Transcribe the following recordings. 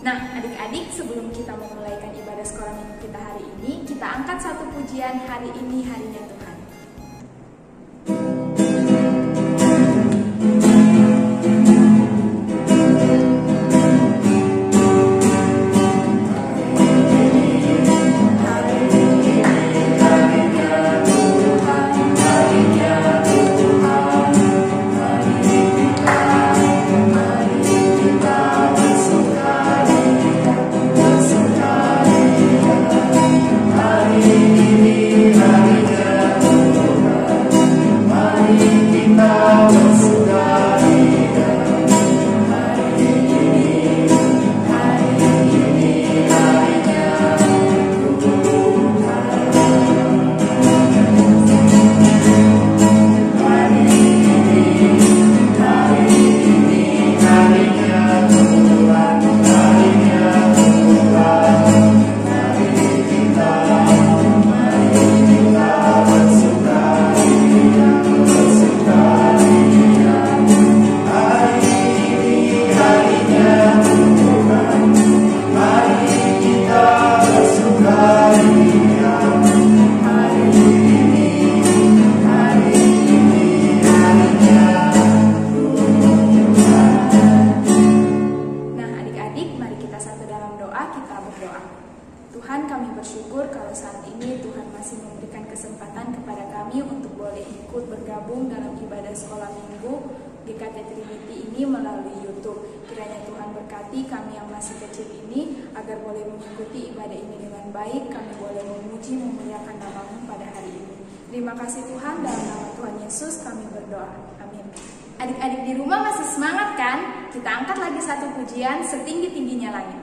Nah, adik-adik, sebelum kita memulaikan ibadah sekolah minggu kita hari ini, kita angkat satu pujian Hari Ini Harinya Tuhan. Tuhan, kami bersyukur kalau saat ini Tuhan masih memberikan kesempatan kepada kami untuk boleh ikut bergabung dalam ibadah sekolah minggu GKT Trinity ini melalui YouTube. Kiranya Tuhan berkati kami yang masih kecil ini agar boleh mengikuti ibadah ini dengan baik. Kami boleh memuji memuliakan nama-Mu pada hari ini. Terima kasih Tuhan, dalam nama Tuhan Yesus kami berdoa. Amin. Adik-adik di rumah masih semangat kan? Kita angkat lagi satu pujian, Setinggi-tingginya Langit.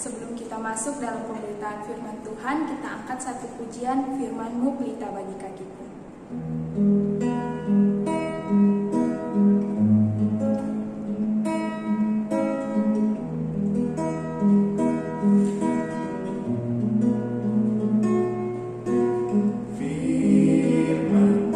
Sebelum kita masuk dalam pemberitaan firman Tuhan, kita angkat satu pujian, Firman-Mu pelita bagi kakiku. Firman-Mu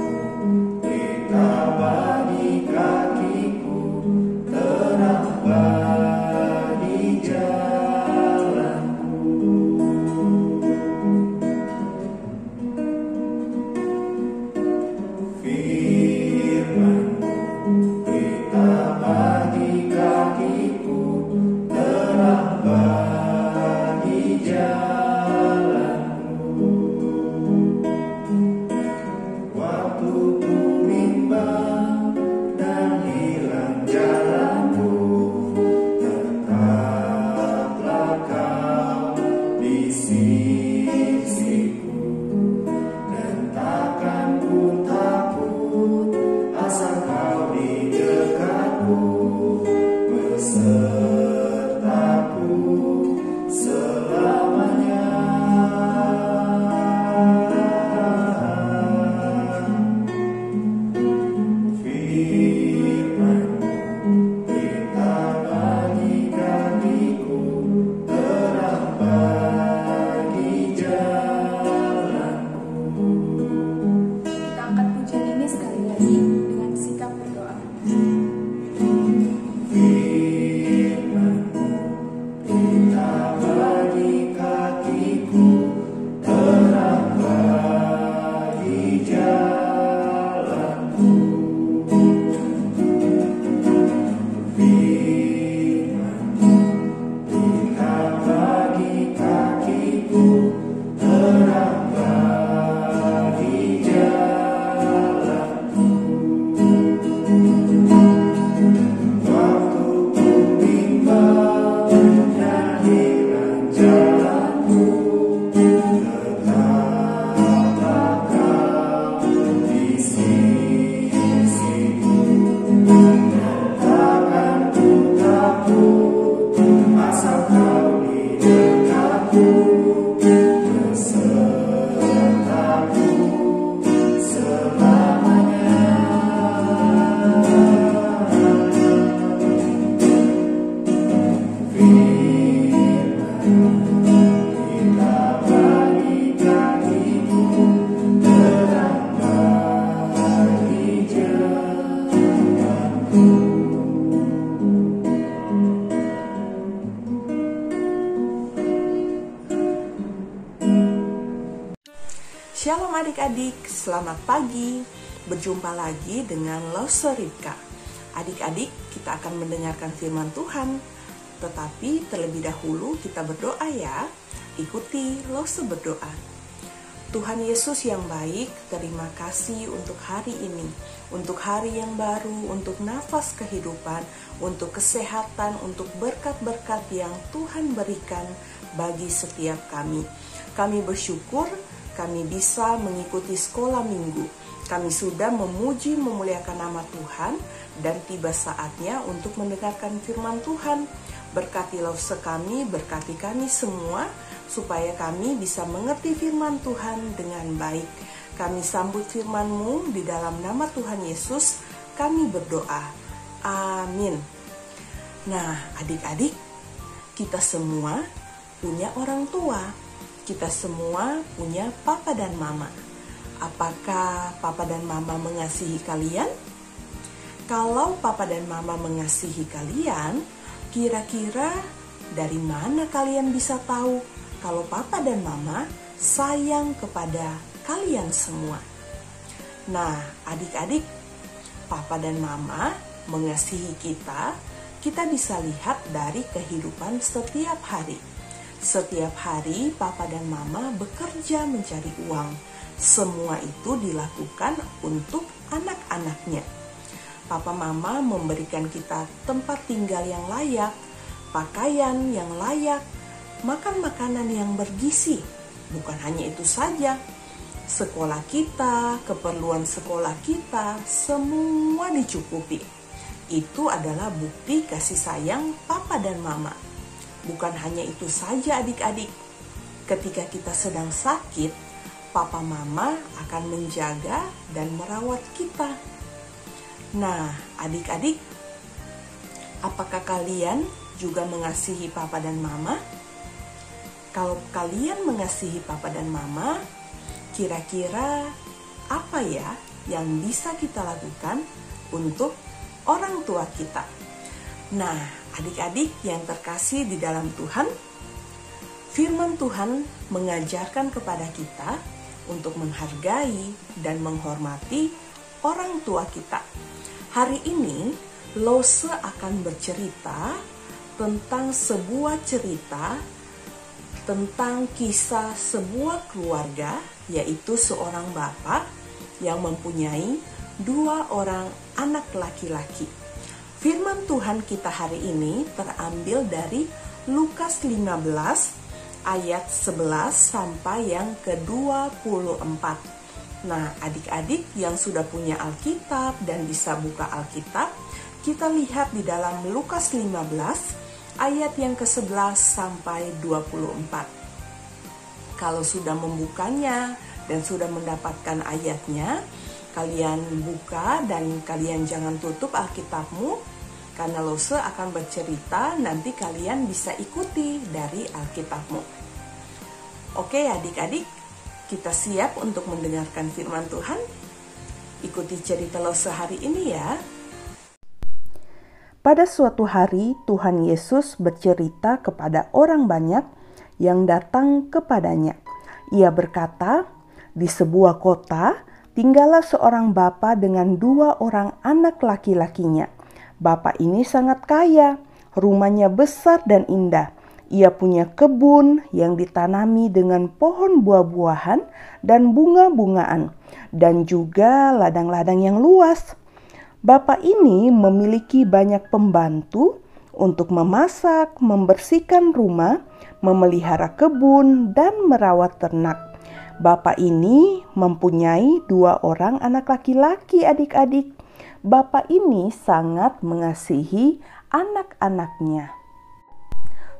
Shalom adik-adik, selamat pagi. Berjumpa lagi dengan Lause Ribka. Adik-adik, kita akan mendengarkan firman Tuhan. Tetapi terlebih dahulu kita berdoa ya. Ikuti Lause berdoa. Tuhan Yesus yang baik, terima kasih untuk hari ini, untuk hari yang baru, untuk nafas kehidupan, untuk kesehatan, untuk berkat-berkat yang Tuhan berikan bagi setiap kami. Kami bersyukur kami bisa mengikuti sekolah minggu. Kami sudah memuji memuliakan nama Tuhan dan tiba saatnya untuk mendengarkan firman Tuhan. Berkati Lause kami, berkati kami semua supaya kami bisa mengerti firman Tuhan dengan baik. Kami sambut firman-Mu di dalam nama Tuhan Yesus. Kami berdoa. Amin. Nah, adik-adik, kita semua punya orang tua. Kita semua punya papa dan mama. Apakah papa dan mama mengasihi kalian? Kalau papa dan mama mengasihi kalian, kira-kira dari mana kalian bisa tahu kalau papa dan mama sayang kepada kalian semua? Nah, adik-adik, papa dan mama mengasihi kita bisa lihat dari kehidupan setiap hari. Setiap hari papa dan mama bekerja mencari uang. Semua itu dilakukan untuk anak-anaknya. Papa mama memberikan kita tempat tinggal yang layak, pakaian yang layak, makan makanan yang bergizi. Bukan hanya itu saja, sekolah kita, keperluan sekolah kita, semua dicukupi. Itu adalah bukti kasih sayang papa dan mama. Bukan hanya itu saja adik-adik, ketika kita sedang sakit, papa mama akan menjaga dan merawat kita. Nah, adik-adik, apakah kalian juga mengasihi papa dan mama? Kalau kalian mengasihi papa dan mama, kira-kira apa ya yang bisa kita lakukan untuk orang tua kita? Nah, adik-adik yang terkasih di dalam Tuhan, firman Tuhan mengajarkan kepada kita untuk menghargai dan menghormati orang tua kita. Hari ini, Lause akan bercerita tentang sebuah cerita tentang kisah sebuah keluarga, yaitu seorang bapak yang mempunyai 2 orang anak laki-laki. Firman Tuhan kita hari ini terambil dari Lukas 15 ayat 11 sampai yang ke-24. Nah, adik-adik yang sudah punya Alkitab dan bisa buka Alkitab, kita lihat di dalam Lukas 15 ayat yang ke-11 sampai 24. Kalau sudah membukanya dan sudah mendapatkan ayatnya, kalian buka dan kalian jangan tutup Alkitabmu, karena Lause akan bercerita, nanti kalian bisa ikuti dari Alkitabmu. Oke adik-adik, kita siap untuk mendengarkan firman Tuhan? Ikuti cerita Lause hari ini ya. Pada suatu hari Tuhan Yesus bercerita kepada orang banyak yang datang kepadanya. Ia berkata, di sebuah kota tinggallah seorang bapa dengan 2 orang anak laki-lakinya. Bapak ini sangat kaya, rumahnya besar dan indah. Ia punya kebun yang ditanami dengan pohon buah-buahan dan bunga-bungaan, dan juga ladang-ladang yang luas. Bapak ini memiliki banyak pembantu untuk memasak, membersihkan rumah, memelihara kebun, dan merawat ternak. Bapak ini mempunyai 2 orang anak laki-laki adik-adik. Bapak ini sangat mengasihi anak-anaknya.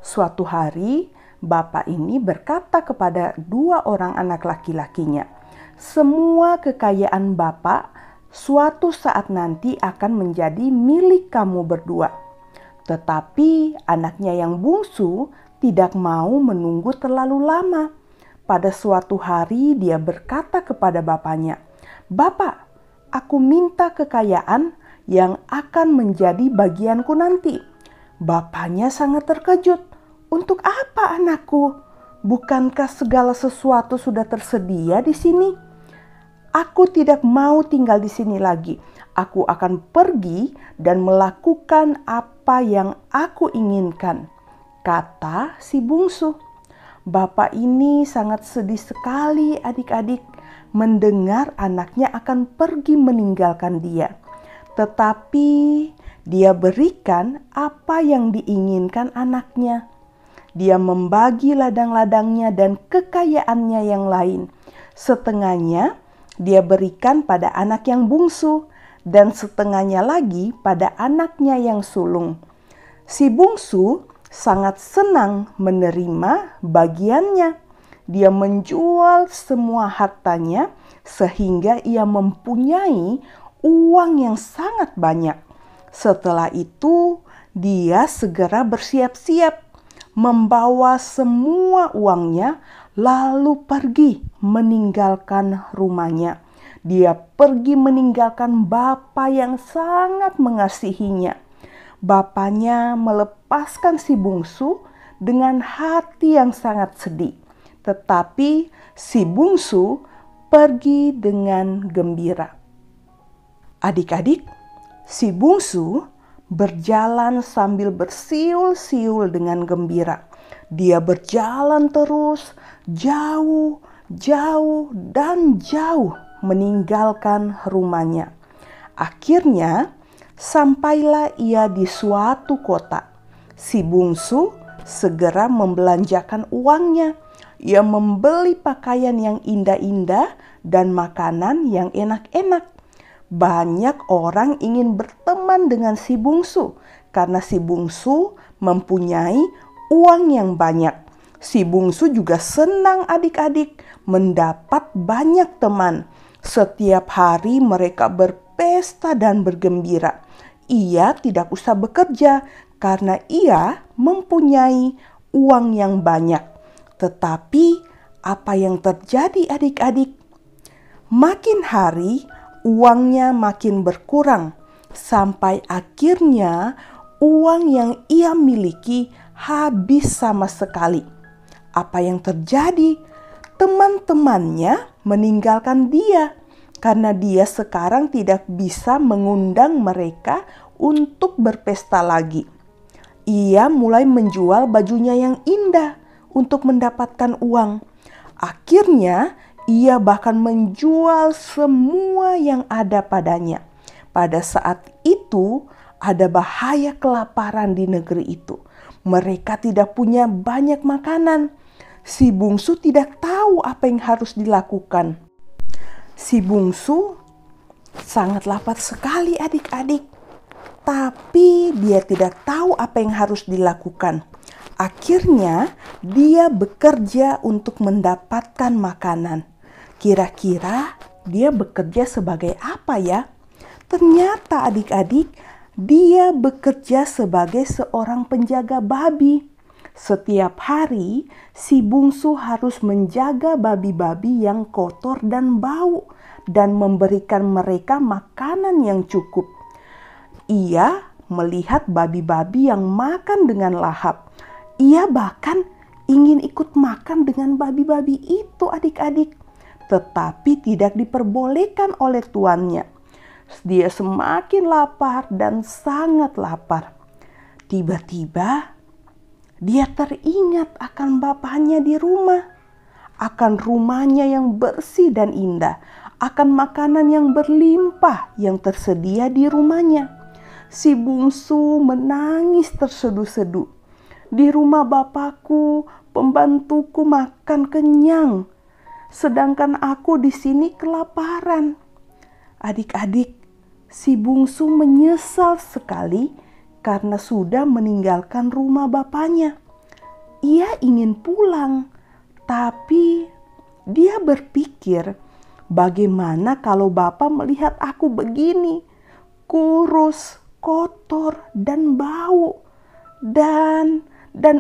Suatu hari, bapak ini berkata kepada 2 orang anak laki-lakinya, "Semua kekayaan bapak suatu saat nanti akan menjadi milik kamu berdua." Tetapi anaknya yang bungsu tidak mau menunggu terlalu lama. Pada suatu hari dia berkata kepada bapaknya, "Bapak, aku minta kekayaan yang akan menjadi bagianku nanti." Bapaknya sangat terkejut. "Untuk apa anakku?" Bukankah segala sesuatu sudah tersedia di sini? Aku tidak mau tinggal di sini lagi. Aku akan pergi dan melakukan apa yang aku inginkan," kata si bungsu. Bapak ini sangat sedih sekali adik-adik mendengar anaknya akan pergi meninggalkan dia. Tetapi dia berikan apa yang diinginkan anaknya. Dia membagi ladang-ladangnya dan kekayaannya yang lain. Setengahnya dia berikan pada anak yang bungsu dan setengahnya lagi pada anaknya yang sulung. Si bungsu sangat senang menerima bagiannya. Dia menjual semua hartanya sehingga ia mempunyai uang yang sangat banyak. Setelah itu, dia segera bersiap-siap membawa semua uangnya lalu pergi meninggalkan rumahnya. Dia pergi meninggalkan bapa yang sangat mengasihinya. Bapaknya melepaskan si bungsu dengan hati yang sangat sedih. Tetapi si bungsu pergi dengan gembira. Adik-adik, si bungsu berjalan sambil bersiul-siul dengan gembira. Dia berjalan terus jauh dan jauh meninggalkan rumahnya. Akhirnya sampailah ia di suatu kota. Si bungsu segera membelanjakan uangnya. Ia membeli pakaian yang indah-indah dan makanan yang enak-enak. Banyak orang ingin berteman dengan si bungsu karena si bungsu mempunyai uang yang banyak. Si bungsu juga senang adik-adik mendapat banyak teman. Setiap hari mereka berpesta dan bergembira. Ia tidak usah bekerja karena ia mempunyai uang yang banyak. Tetapi apa yang terjadi adik-adik? Makin hari uangnya makin berkurang sampai akhirnya uang yang ia miliki habis sama sekali. Apa yang terjadi? Teman-temannya meninggalkan dia karena dia sekarang tidak bisa mengundang mereka untuk berpesta lagi. Ia mulai menjual bajunya yang indah untuk mendapatkan uang. Akhirnya ia bahkan menjual semua yang ada padanya. Pada saat itu ada bahaya kelaparan di negeri itu. Mereka tidak punya banyak makanan. Si bungsu tidak tahu apa yang harus dilakukan. Si bungsu sangat lapar sekali adik-adik. Tapi dia tidak tahu apa yang harus dilakukan. Akhirnya dia bekerja untuk mendapatkan makanan. Kira-kira dia bekerja sebagai apa ya? Ternyata adik-adik, dia bekerja sebagai seorang penjaga babi. Setiap hari si bungsu harus menjaga babi-babi yang kotor dan bau dan memberikan mereka makanan yang cukup. Ia melihat babi-babi yang makan dengan lahap. Ia bahkan ingin ikut makan dengan babi-babi itu adik-adik. Tetapi tidak diperbolehkan oleh tuannya. Dia semakin lapar dan sangat lapar. Tiba-tiba dia teringat akan bapaknya di rumah. Akan rumahnya yang bersih dan indah. Akan makanan yang berlimpah yang tersedia di rumahnya. Si bungsu menangis terseduh-seduh. Di rumah bapakku, pembantuku makan kenyang. Sedangkan aku di sini kelaparan. Adik-adik, si bungsu menyesal sekali karena sudah meninggalkan rumah bapaknya. Ia ingin pulang, tapi dia berpikir, bagaimana kalau bapak melihat aku begini, kurus, kotor, dan bau. Dan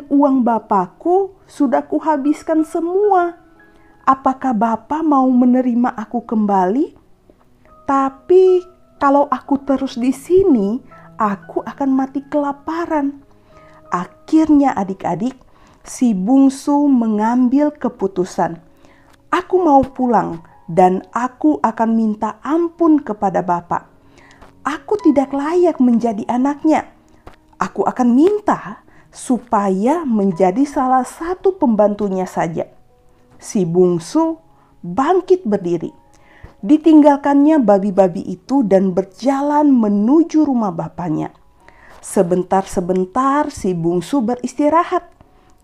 uang bapakku sudah kuhabiskan semua. Apakah bapak mau menerima aku kembali? Tapi kalau aku terus di sini, aku akan mati kelaparan. Akhirnya adik-adik, si bungsu mengambil keputusan. Aku mau pulang dan aku akan minta ampun kepada Bapak. Aku tidak layak menjadi anaknya. Aku akan minta supaya menjadi salah satu pembantunya saja. Si bungsu bangkit berdiri. Ditinggalkannya babi-babi itu dan berjalan menuju rumah bapaknya. Sebentar-sebentar si bungsu beristirahat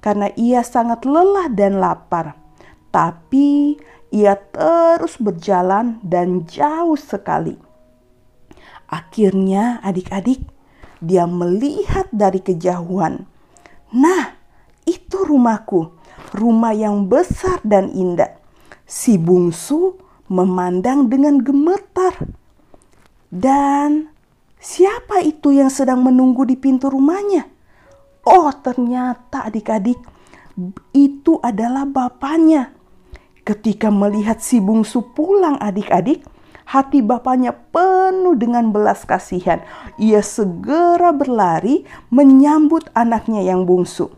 karena ia sangat lelah dan lapar. Tapi ia terus berjalan dan jauh sekali. Akhirnya adik-adik, dia melihat dari kejauhan. Nah, itu rumahku, rumah yang besar dan indah. Si bungsu memandang dengan gemetar. Dan siapa itu yang sedang menunggu di pintu rumahnya? Oh, ternyata adik-adik, itu adalah bapaknya. Ketika melihat si bungsu pulang adik-adik, hati bapaknya penuh dengan belas kasihan. Ia segera berlari menyambut anaknya yang bungsu.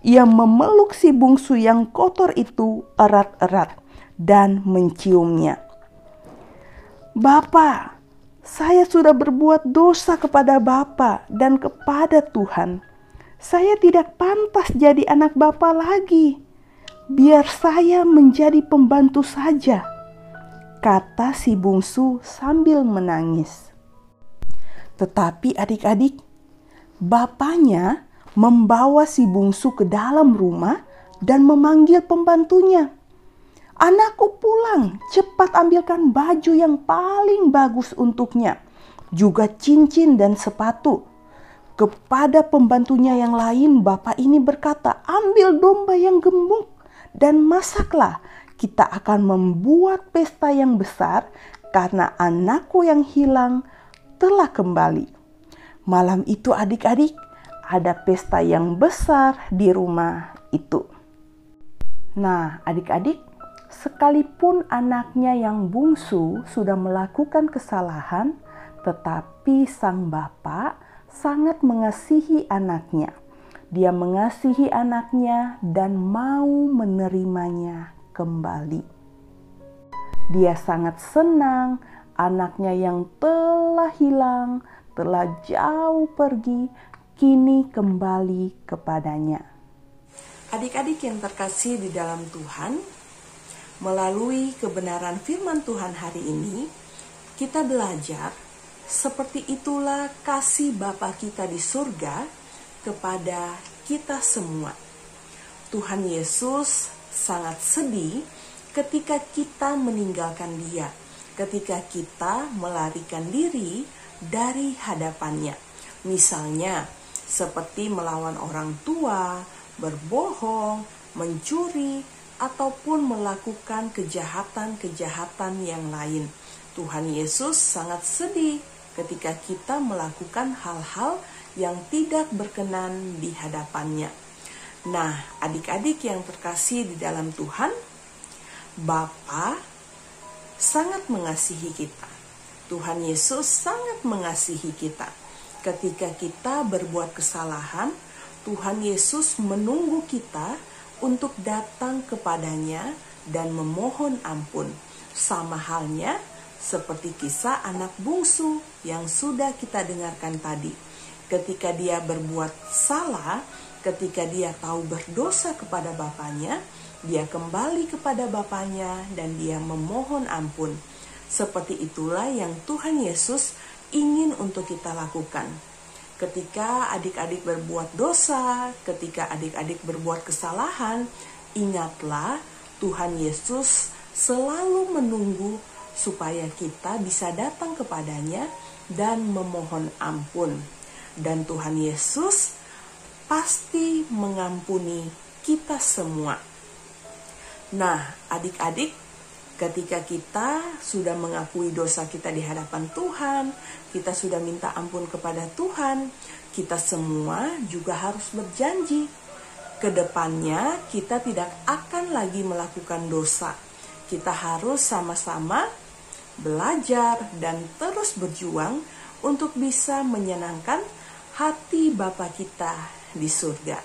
Ia memeluk si bungsu yang kotor itu erat-erat dan menciumnya. Bapak, saya sudah berbuat dosa kepada Bapak dan kepada Tuhan. Saya tidak pantas jadi anak Bapak lagi. Biar saya menjadi pembantu saja, kata si bungsu sambil menangis. Tetapi adik-adik, bapaknya membawa si bungsu ke dalam rumah dan memanggil pembantunya. Anakku pulang, cepat ambilkan baju yang paling bagus untuknya, juga cincin dan sepatu. Kepada pembantunya yang lain, bapak ini berkata, ambil domba yang gemuk dan masaklah. Kita akan membuat pesta yang besar karena anakku yang hilang telah kembali. Malam itu adik-adik, ada pesta yang besar di rumah itu. Nah, adik-adik, sekalipun anaknya yang bungsu sudah melakukan kesalahan, tetapi sang bapak sangat mengasihi anaknya. Dia mengasihi anaknya dan mau menerimanya kembali. Dia sangat senang anaknya yang telah hilang, telah jauh pergi, kini kembali kepadanya. Adik-adik yang terkasih di dalam Tuhan, melalui kebenaran firman Tuhan hari ini, kita belajar seperti itulah kasih Bapa kita di surga kepada kita semua. Tuhan Yesus sangat sedih ketika kita meninggalkan Dia, ketika kita melarikan diri dari hadapannya. Misalnya, seperti melawan orang tua, berbohong, mencuri, ataupun melakukan kejahatan-kejahatan yang lain. Tuhan Yesus sangat sedih ketika kita melakukan hal-hal yang tidak berkenan di hadapannya. Nah, adik-adik yang terkasih di dalam Tuhan, Bapa sangat mengasihi kita. Tuhan Yesus sangat mengasihi kita. Ketika kita berbuat kesalahan, Tuhan Yesus menunggu kita untuk datang kepadanya dan memohon ampun. Sama halnya seperti kisah anak bungsu yang sudah kita dengarkan tadi. Ketika dia berbuat salah, ketika dia tahu berdosa kepada bapaknya, dia kembali kepada bapaknya dan dia memohon ampun. Seperti itulah yang Tuhan Yesus ingin untuk kita lakukan. Ketika adik-adik berbuat dosa, ketika adik-adik berbuat kesalahan, ingatlah Tuhan Yesus selalu menunggu supaya kita bisa datang kepadanya dan memohon ampun. Dan Tuhan Yesus pasti mengampuni kita semua. Nah, adik-adik, ketika kita sudah mengakui dosa kita di hadapan Tuhan, kita sudah minta ampun kepada Tuhan, kita semua juga harus berjanji. Kedepannya kita tidak akan lagi melakukan dosa. Kita harus sama-sama belajar dan terus berjuang untuk bisa menyenangkan hati Bapa kita di surga.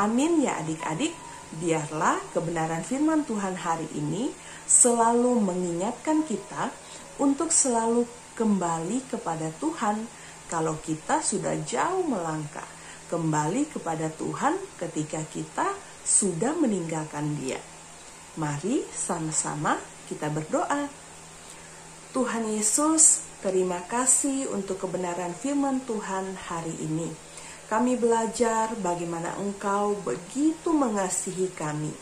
Amin ya adik-adik, biarlah kebenaran firman Tuhan hari ini selalu mengingatkan kita untuk selalu kembali kepada Tuhan kalau kita sudah jauh melangkah. Kembali kepada Tuhan ketika kita sudah meninggalkan Dia. Mari sama-sama kita berdoa. Tuhan Yesus, terima kasih untuk kebenaran firman Tuhan hari ini. Kami belajar bagaimana Engkau begitu mengasihi kami.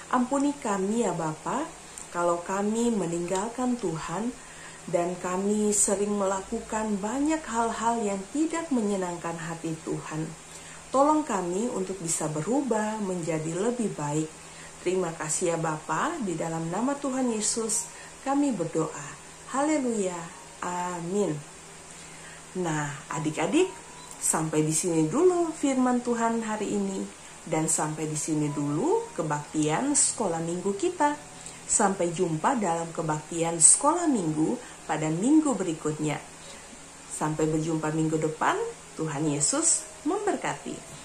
Ampuni kami ya Bapa, kalau kami meninggalkan Tuhan dan kami sering melakukan banyak hal-hal yang tidak menyenangkan hati Tuhan. Tolong kami untuk bisa berubah menjadi lebih baik. Terima kasih ya Bapa, di dalam nama Tuhan Yesus kami berdoa. Haleluya. Amin. Nah, adik-adik, sampai di sini dulu firman Tuhan hari ini, dan sampai di sini dulu kebaktian sekolah minggu kita. Sampai jumpa dalam kebaktian sekolah minggu pada minggu berikutnya. Sampai berjumpa minggu depan. Tuhan Yesus memberkati.